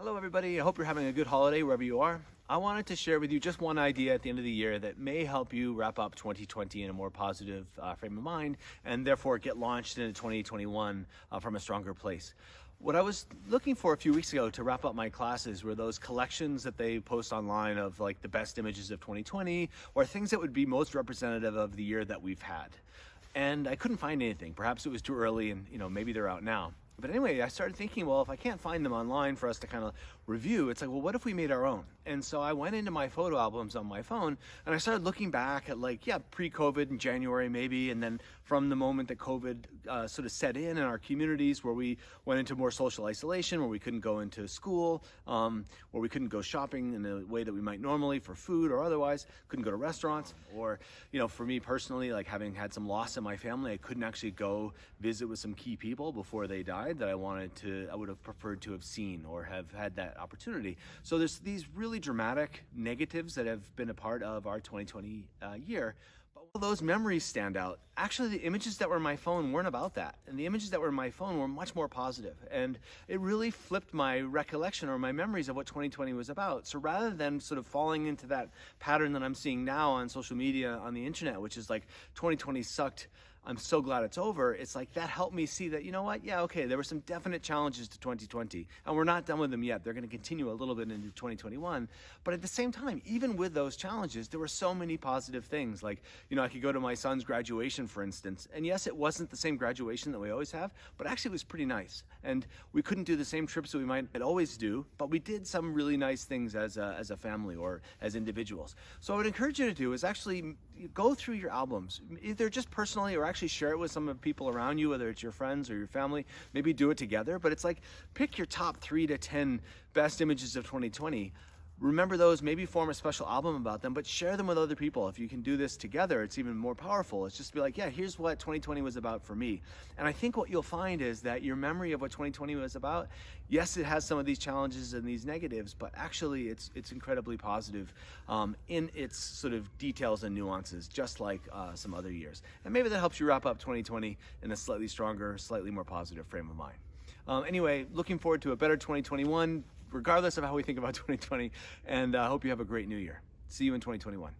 Hello, everybody. I hope you're having a good holiday wherever you are. I wanted to share with you just one idea at the end of the year that may help you wrap up 2020 in a more positive frame of mind and therefore get launched into 2021 from a stronger place. What I was looking for a few weeks ago to wrap up my classes were those collections that they post online of like the best images of 2020 or things that would be most representative of the year that we've had. And I couldn't find anything. Perhaps it was too early and maybe they're out now. But anyway, I started thinking, well, if I can't find them online for us to kind of review, it's like, well, what if we made our own? And so I went into my photo albums on my phone and I started looking back at pre-COVID in January maybe, and then from the moment that COVID sort of set in our communities where we went into more social isolation, where we couldn't go into school, where we couldn't go shopping in the way that we might normally for food or otherwise, couldn't go to restaurants, or, for me personally, like having had some loss in my family, I couldn't actually go visit with some key people before they died that I would have preferred to have seen or have had that opportunity. So there's these really dramatic negatives that have been a part of our 2020 year. But while those memories stand out, actually the images that were in my phone weren't about that. And the images that were in my phone were much more positive. And it really flipped my recollection or my memories of what 2020 was about. So rather than sort of falling into that pattern that I'm seeing now on social media, on the internet, which is like 2020 sucked, I'm so glad it's over. It's like that helped me see that, there were some definite challenges to 2020 and we're not done with them yet. They're going to continue a little bit into 2021. But at the same time, even with those challenges, there were so many positive things. Like, I could go to my son's graduation, for instance. And yes, it wasn't the same graduation that we always have, but actually it was pretty nice. And we couldn't do the same trips that we might always do, but we did some really nice things as a family or as individuals. So what I would encourage you to do is actually go through your albums, either just personally or actually share it with some of the people around you, whether it's your friends or your family. Maybe do it together, but it's like pick your top 3 to 10 best images of 2020. Remember those, maybe form a special album about them, but share them with other people. If you can do this together, it's even more powerful. It's just be like, yeah, here's what 2020 was about for me. And I think what you'll find is that your memory of what 2020 was about, yes, it has some of these challenges and these negatives, but actually it's incredibly positive in its sort of details and nuances, just like some other years. And maybe that helps you wrap up 2020 in a slightly stronger, slightly more positive frame of mind. Anyway, looking forward to a better 2021, regardless of how we think about 2020, and I hope you have a great new year. See you in 2021.